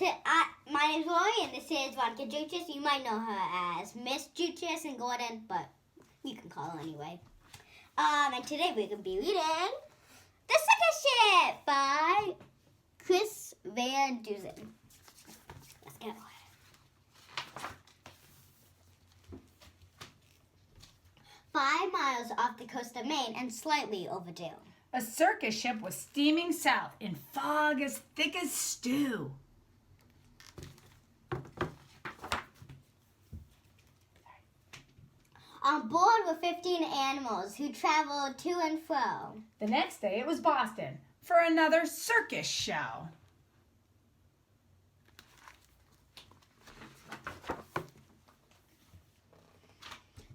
My name's Lori, and this is Veronica Joukowsky. You might know her as Miss Joukowsky and Gordon, but you can call her anyway. And today we're going to be reading The Circus Ship by Chris Van Dusen. Let's go. 5 miles off the coast of Maine and slightly overdue. A circus ship was steaming south in fog as thick as stew. On board were 15 animals who traveled to and fro. The next day it was Boston for another circus show.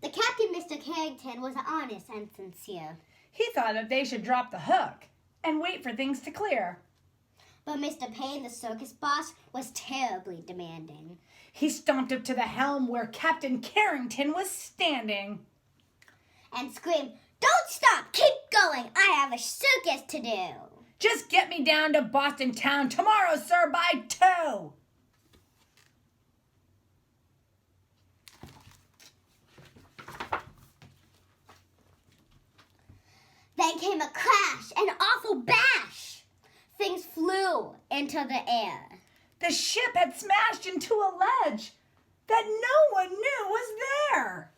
The captain, Mr. Carrington, was honest and sincere. He thought that they should drop the hook and wait for things to clear. But Mr. Payne, the circus boss, was terribly demanding. He stomped up to the helm where Captain Carrington was standing and screamed, "Don't stop! Keep going! I have a circus to do!" "Just get me down to Boston town tomorrow, sir, by 2. Then came a crash, an awful bash. Things flew into the air. The ship had smashed into a ledge that no one knew was there.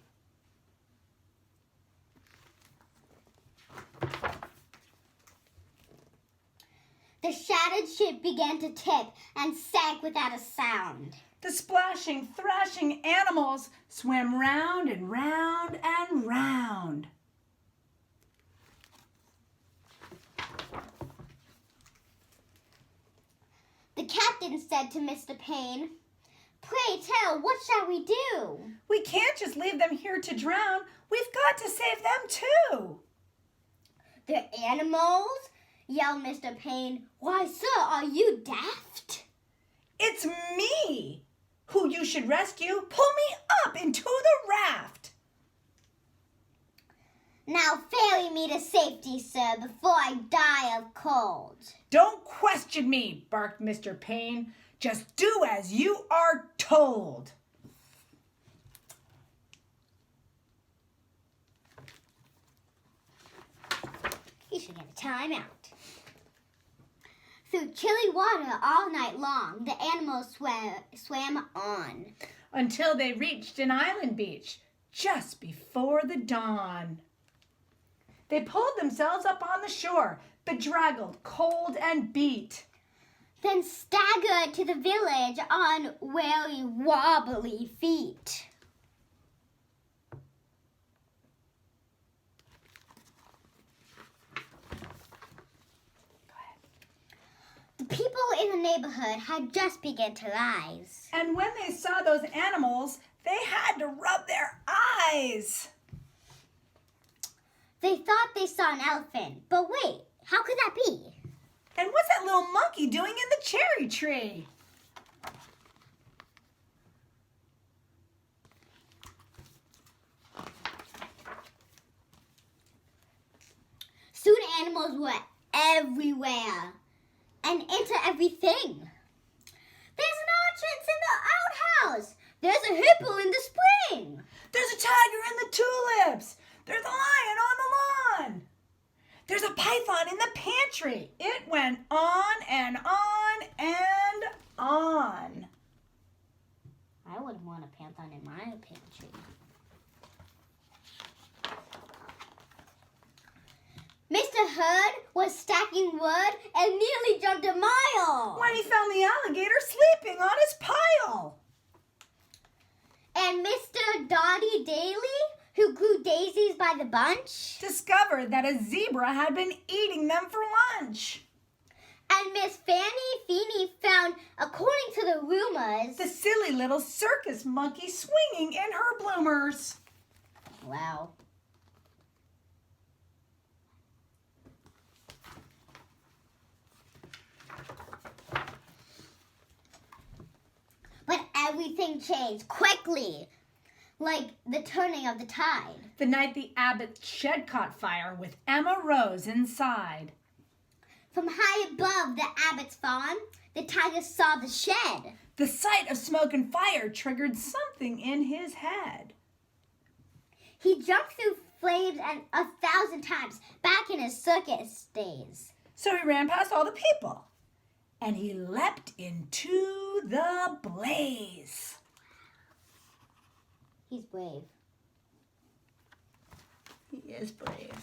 The shattered ship began to tip and sank without a sound. The splashing, thrashing animals swam round and round and round. The captain said to Mr. Payne, "Pray tell, what shall we do?" "We can't just leave them here to drown. We've got to save them too." "The animals?" yelled Mr. Payne. "Why, sir, are you daft?" "It's me who you should rescue. Pull me up into the raft." "Now ferry me to safety, sir, before I die of cold." "Don't question me," barked Mr. Payne. "Just do as you are told." He should get a timeout. Through chilly water all night long, the animals swam on. Until they reached an island beach just before the dawn. They pulled themselves up on the shore, bedraggled, cold, and beat. Then staggered to the village on very wobbly feet. The people in the neighborhood had just begun to rise. And when they saw those animals, they had to rub their eyes. They thought they saw an elephant, but wait, how could that be? And what's that little monkey doing in the cherry tree? Soon animals were everywhere and into everything. There's an ostrich in the outhouse. There's a hippo in the spring. There's a tiger in the tulips. There's a lion on the lawn. There's a python in the pantry. It went on and on and on. I wouldn't want a python in my pantry. Mr. Hurd was stacking wood and nearly jumped a mile. When he found the alligator sleeping on his pile. And Mr. Dottie Daly, who grew daisies by the bunch, discovered that a zebra had been eating them for lunch. And Miss Fanny Feeney found, according to the rumors, the silly little circus monkey swinging in her bloomers. Wow. But everything changed quickly, like the turning of the tide. The night the Abbott's shed caught fire with Emma Rose inside. From high above the Abbott's farm, the tiger saw the shed. The sight of smoke and fire triggered something in his head. He jumped through flames and 1,000 times back in his circus days. So he ran past all the people, and he leapt into the blaze. He's brave. He is brave.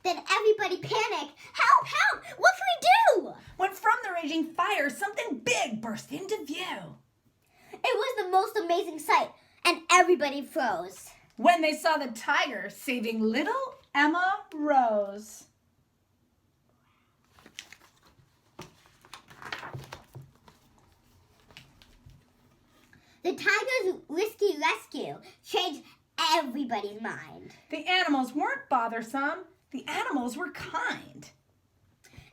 Then everybody panicked. Help, help! What can we do? When from the raging fire, something big burst into view. It was the most amazing sight, and everybody froze. When they saw the tiger saving little Emma Rose. The tiger's risky rescue changed everybody's mind. The animals weren't bothersome. The animals were kind.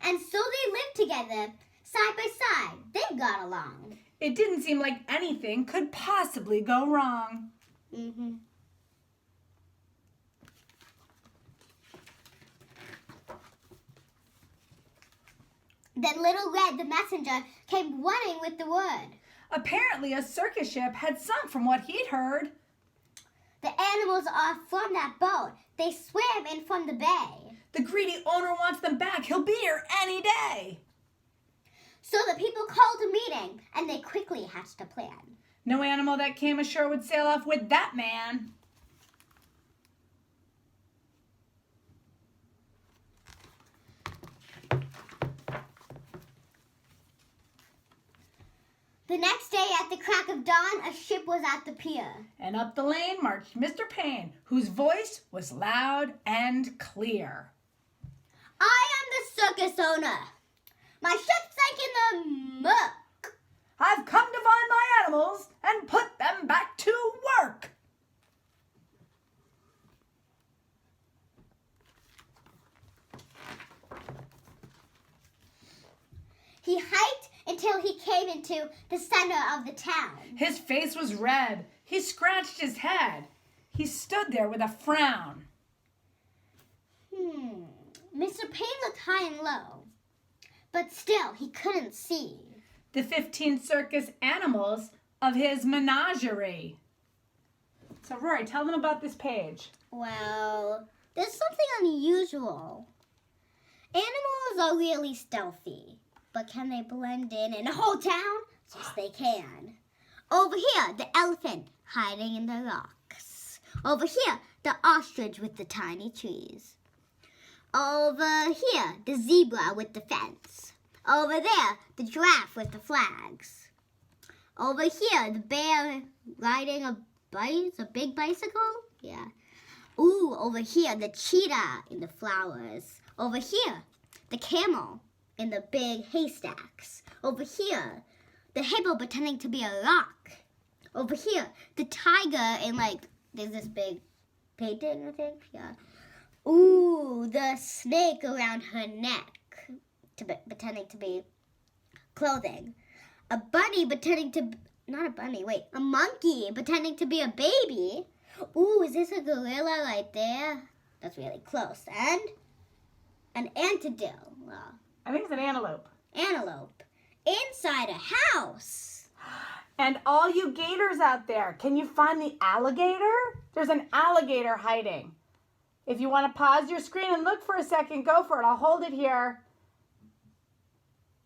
And so they lived together, side by side. They got along. It didn't seem like anything could possibly go wrong. Then Little Red, the messenger, came running with the word. Apparently, a circus ship had sunk from what he'd heard. The animals are from that boat. They swam in from the bay. The greedy owner wants them back. He'll be here any day. So the people called a meeting, and they quickly hatched a plan. No animal that came ashore would sail off with that man. The next day at the crack of dawn, a ship was at the pier. And up the lane marched Mr. Payne, whose voice was loud and clear. I am the circus owner. My ship sank in the muck. I've come to find my animals and put them back to work. He hiked until he came into the center of the town. His face was red. He scratched his head. He stood there with a frown. Mr. Payne looked high and low, but still he couldn't see the 15 circus animals of his menagerie. So, Rory, tell them about this page. Well, there's something unusual. Animals are really stealthy, but can they blend in a whole town? Yes, they can. Over here, the elephant hiding in the rocks. Over here, the ostrich with the tiny trees. Over here, the zebra with the fence. Over there, the giraffe with the flags. Over here, the bear riding a big bicycle. Yeah. Ooh, over here, the cheetah in the flowers. Over here, the camel in the big haystacks. Over here, the hippo pretending to be a rock. Over here, the tiger in there's this big painting, I think. Yeah. Ooh, the snake around her neck, pretending to be clothing. A bunny pretending to, a monkey pretending to be a baby. Ooh, is this a gorilla right there? That's really close. And an antidote. Well, I think it's an antelope. Antelope. Inside a house. And all you gators out there, can you find the alligator? There's an alligator hiding. If you want to pause your screen and look for a second, go for it. I'll hold it here.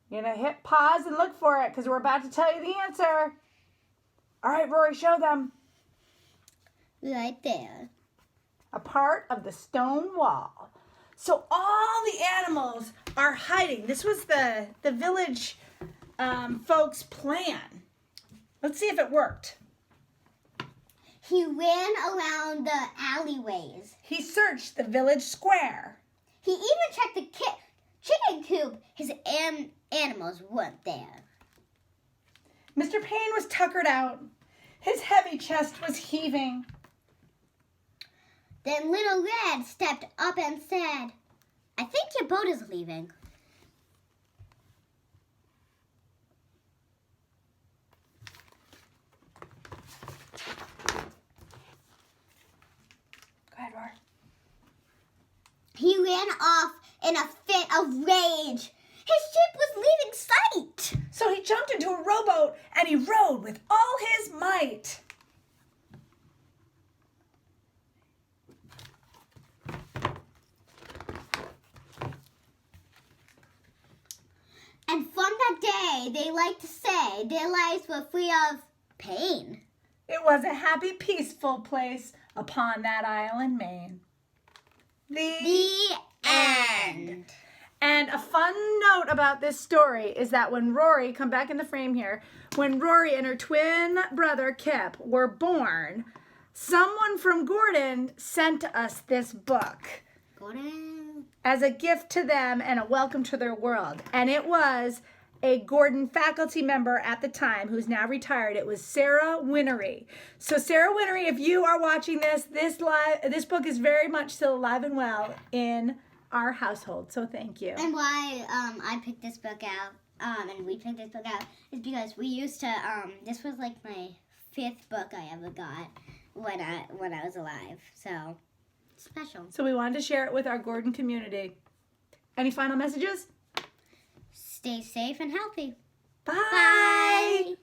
You're going to hit pause and look for it because we're about to tell you the answer. All right, Rory, show them. Right there. A part of the stone wall. So all the animals are hiding. This was the village folks' plan. Let's see if it worked. He ran around the alleyways. He searched the village square. He even checked the chicken coop. His animals weren't there. Mr. Payne was tuckered out. His heavy chest was heaving. Then Little Red stepped up and said, I think your boat is leaving. Go ahead, Rory. He ran off in a fit of rage. His ship was leaving sight. So he jumped into a rowboat and he rowed with all his might. And from that day, they like to say their lives were free of pain. It was a happy, peaceful place upon that isle in Maine. The end. And a fun note about this story is that when Rory, come back in the frame here, when Rory and her twin brother Kip were born, someone from Gordon sent us this book. Gordon. As a gift to them and a welcome to their world. And it was a Gordon faculty member at the time who's now retired. It was Sarah Winnery. So Sarah Winnery, if you are watching this book is very much still alive and well in our household. So thank you. And why I picked this book out, and we picked this book out, is because we used to, this was like my 5th book I ever got when I was alive. So, special. So we wanted to share it with our Gordon community. Any final messages? Stay safe and healthy. Bye. Bye.